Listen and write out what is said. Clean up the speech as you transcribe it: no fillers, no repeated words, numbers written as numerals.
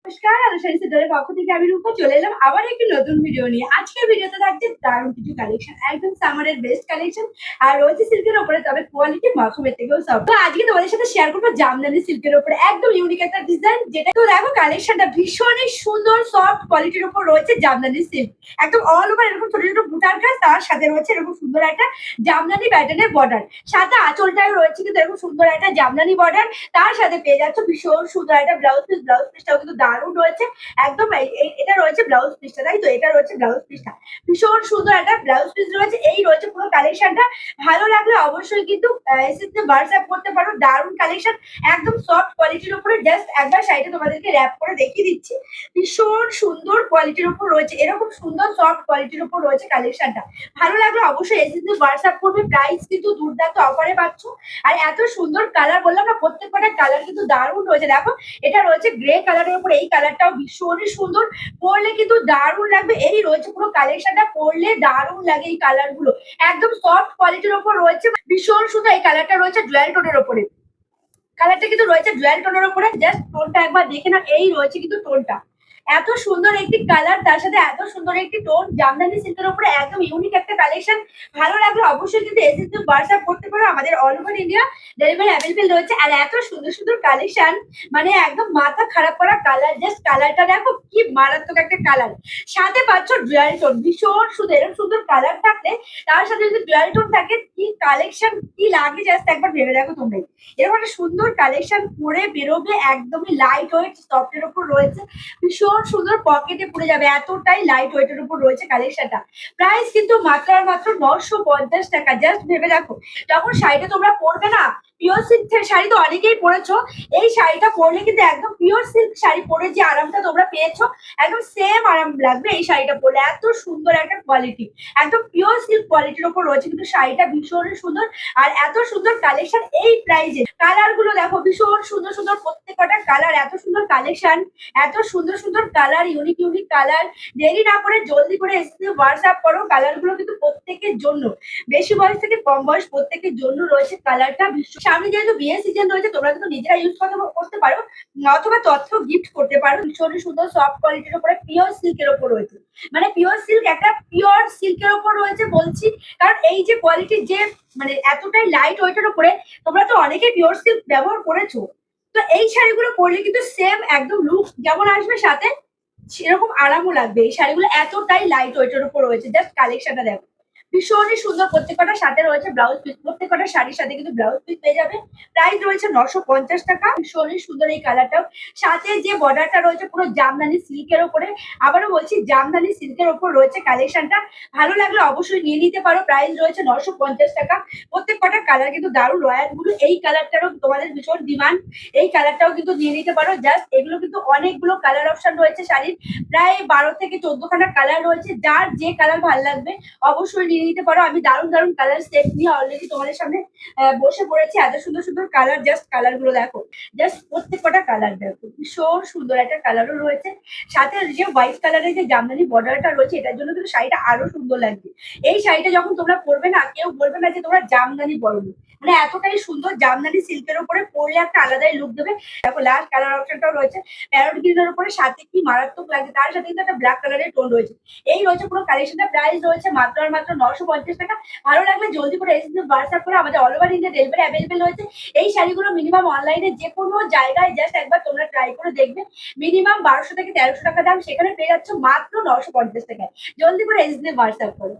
নমস্কার, আলোচনা সেন্টারের পক্ষ থেকে আমি রূপা চলে এলাম আবার একটি নতুন ভিডিও নিয়ে। আজকের ভিডিওতে থাকছে দারুণ কিছু কালেকশন, একদম সামারের বেস্ট কালেকশন আর রয়েছে সিল্কের উপরে, তবে কোয়ালিটি মাখমের থেকেও সব। তো আজকে তোমাদের সাথে শেয়ার করবো জামদানি সিল্কের উপরে একদম ইউনিক একটা ডিজাইন, যেটা তো দেখো কালেকশনটা ভীষণই সুন্দর সফট কোয়ালিটির উপর রয়েছে জামদানি সিল্ক। একদম অল ওভার এরকম ছোট ছোট বুটার কাজ, তার সাথে রয়েছে এরকম সুন্দর একটা জামদানি প্যাটার্নের বর্ডার, সাথে আঁচলটাও রয়েছে কিন্তু এরকম সুন্দর একটা জামদানি বর্ডার। তার সাথে পেয়ে যাচ্ছ ভীষণ সুন্দর একটা ব্লাউজ পিস, ব্লাউজ পিসটাও কিন্তু দারুণ রয়েছে। একদম এটা রয়েছে ব্লাউজ পিসটা, তাই তো এটা রয়েছে ব্লাউজ পিসটা, ভীষণ সুন্দর একটা ব্লাউজ পিস রয়েছে। এই রয়েছে পুরো কালেকশনটা। ভালো লাগলে অবশ্যই কিন্তু এসএসতে হোয়াটসঅ্যাপ করতে পারো। দারুণ কালেকশন, একদম সফট কোয়ালিটির উপরে। জাস্ট একবার সাইডে তোমাদেরকে র‍্যাপ করে দেখিয়ে দিচ্ছি, ভীষণ সুন্দর কোয়ালিটির উপর রয়েছে, এরকম সুন্দর সফট কোয়ালিটির উপর রয়েছে কালেকশনটা। ভালো লাগলে অবশ্যই এসএসতে হোয়াটসঅ্যাপ করবে। প্রাইস কিন্তু দুর্দান্ত অফারে পাচ্ছ। আর এত সুন্দর কালার, বললাম না প্রত্যেকটা কালার কিন্তু দারুণ রয়েছে। দেখো এটা রয়েছে গ্রে কালারের উপর, এই কালারটাও ভীষণই সুন্দর, পরলে কিন্তু দারুণ লাগবে। এই রয়েছে পুরো কালেকশনটা, পরলে দারুণ লাগে এই কালার গুলো, একদম সফট কোয়ালিটির উপর রয়েছে, ভীষণ সুন্দর। এই কালারটা রয়েছে জুয়েল টোনের উপরে, কালারটা কিন্তু রয়েছে জুয়েল টোনের উপরে। জাস্ট টোনটা একবার দেখে না, এই রয়েছে কিন্তু টোনটা, এত সুন্দর একটি কালার, তার সাথে এত সুন্দর একটি টোন, জামদানি সিল্কের উপরে একদম ইউনিক একটা কালেকশন। ভালো লাগলে অবশ্যই কিন্তু এসএসতে হোয়াটসঅ্যাপ করতে পারো। আমাদের all over India delivery available রয়েছে। আর এত সুন্দর সুন্দর কালেকশন, মানে একদম মাথা খারাপ করা কালার। জাস্ট কালারটা দেখো কি মারাত্মক একটা কালার, সাথে পাচ্ছ ডুয়াল টোন, ভীষণ সুন্দর। এরকম সুন্দর কালার থাকলে তার সাথে যদি ডুয়াল টোন থাকে, কি কালেকশন কি লাগে জাস্ট একবার ভেবে দেখো তোমরাই। এরকম একটা সুন্দর কালেকশন পরে বেরোবে, একদমই লাইট ওয়েট সফটের উপর রয়েছে, ভীষণ সুন্দর, পকেটে পড়ে যাবে, এতটাই লাইট ওয়েটের উপর রয়েছে কালেকশনটা। প্রাইস কিন্তু মাত্র আর মাত্র 950 টাকা। জাস্ট ভেবে দেখো, যখন শাড়িটা তোমরা পরবে না, পিওর সিল্ক শাড়ি তো অনেকেই পরেছো, এই শাড়িটা পরলে কিন্তু একদম পিওর সিল্ক শাড়ি পরে যে আরামটা তোমরা পেয়েছো, একদম সেম আরাম লাগবে এই শাড়িটা পরলে। এত সুন্দর একটা কোয়ালিটি, একদম পিওর সিল্ক কোয়ালিটির উপর রয়েছে কিন্তু শাড়িটা, ভীষণই সুন্দর। আর এত সুন্দর কালেকশন এই প্রাইজে, কালার গুলো দেখো ভীষণ সুন্দর সুন্দর, প্রত্যেকটা কালার এত সুন্দর কালেকশন, এত সুন্দর সুন্দর কালার, ইউনিক ইউনিক কালার। দেরি না করে জলদি করে এসে হোয়াটসঅ্যাপ করো। কালার গুলো কিন্তু প্রত্যেকের জন্য, বেশি বয়স থেকে কম বয়স প্রত্যেকের জন্য রয়েছে কালারটা। সামনে যেহেতু বিয়ের সিজন রয়েছে, তোমরা কিন্তু নিজেরা ইউজ করতে পারো, অথবা তথ্য গিফট করতে পারো। ভীষণ সুন্দর সফট কোয়ালিটির উপরে পিওর সিল্কের উপর রয়েছে, মানে পিওর সিল্ক, একটা পিওর সিল্কের উপর রয়েছে বলছি, কারণ এই যে কোয়ালিটির যে, মানে এতটাই লাইট ওয়েটের উপরে, তোমরা তো অনেকে পিওর সিল্ক ব্যবহার করেছো, তো এই শাড়িগুলো পরলে কিন্তু সেম একদম লুক যেমন আসবে, সাথে সেরকম আরামও লাগবে। এই শাড়িগুলো এতটাই লাইট ওয়েটের উপর রয়েছে। জাস্ট কালেকশনটা দেখো, ভীষণই সুন্দর। প্রত্যেকটা সাথে রয়েছে ব্লাউজ পিস, প্রত্যেকটা শাড়ির সাথে কিন্তু ব্লাউজ পিস পেয়ে যাবে। প্রাইস রয়েছে 950 টাকা। ভীষণই সুন্দর এই কালারটাও, সাথে যে বর্ডারটা রয়েছে পুরো জামদানি সিল্কের ওপরে। আবারও বলছি, জামদানি সিল্কের ওপর রয়েছে কালেকশনটা। ভালো লাগলে অবশ্যই নিয়ে নিতে পারো। প্রাইস রয়েছে 950 টাকা। প্রত্যেকটা কালার কিন্তু দারুণ, রয়্যাল ব্লু, এই কালারটারও তোমাদের ভীষণ ডিমান্ড, এই কালারটাও কিন্তু নিয়ে নিতে পারো। জাস্ট এগুলো কিন্তু অনেকগুলো কালার অপশন রয়েছে শাড়ির, প্রায় 12 থেকে 14 খানা কালার রয়েছে। যার যে কালার ভালো লাগবে অবশ্যই নিয়ে নিতে পারো। আমি দারুণ দারুণ কালার সেট নিয়ে অলরেডি তোমাদের সামনে বসে পড়েছি। এত সুন্দর সুন্দর কালার, জাস্ট কালার গুলো দেখো, জাস্ট প্রত্যেকটা কালার দেখো, ভীষণ সুন্দর একটা কালারও রয়েছে। সাথে যে হোয়াইট কালারের যে জামদানি বর্ডারটা রয়েছে, এটার জন্য কিন্তু শাড়িটা আরো সুন্দর লাগবে। এই শাড়িটা যখন তোমরা পরবে না, কেউ বলবে না যে তোমরা জামদানি পরবে, মানে এতটাই সুন্দর। জামদানি সিল্কের উপরে পরলে একটা আলাদাই লুক দেবে। দেখো লাস্ট কালার অপশনটাও রয়েছে প্যারট গ্রিনের উপরে, সাথে কি মারাত্মক লাগছে, তার সাথে কিন্তু একটা ব্ল্যাক কালারের টোন রয়েছে। এই রয়েছে পুরো কালেকশনটা। প্রাইস রয়েছে মাত্র আর মাত্র 950 টাকা। ভালো লাগলে জলদি করে এসে হোয়াটসঅ্যাপ করে। আমাদের all over India delivery available রয়েছে। এই শাড়িগুলো মিনিমাম অনলাইনে যে কোনো জায়গায় জাস্ট একবার তোমরা ট্রাই করে দেখবে। মিনিমাম 1200 থেকে 1300 টাকা দাম, সেখানে পেয়ে যাচ্ছ মাত্র 950 টাকায়। জলদি করে এসে হোয়াটসঅ্যাপ করো।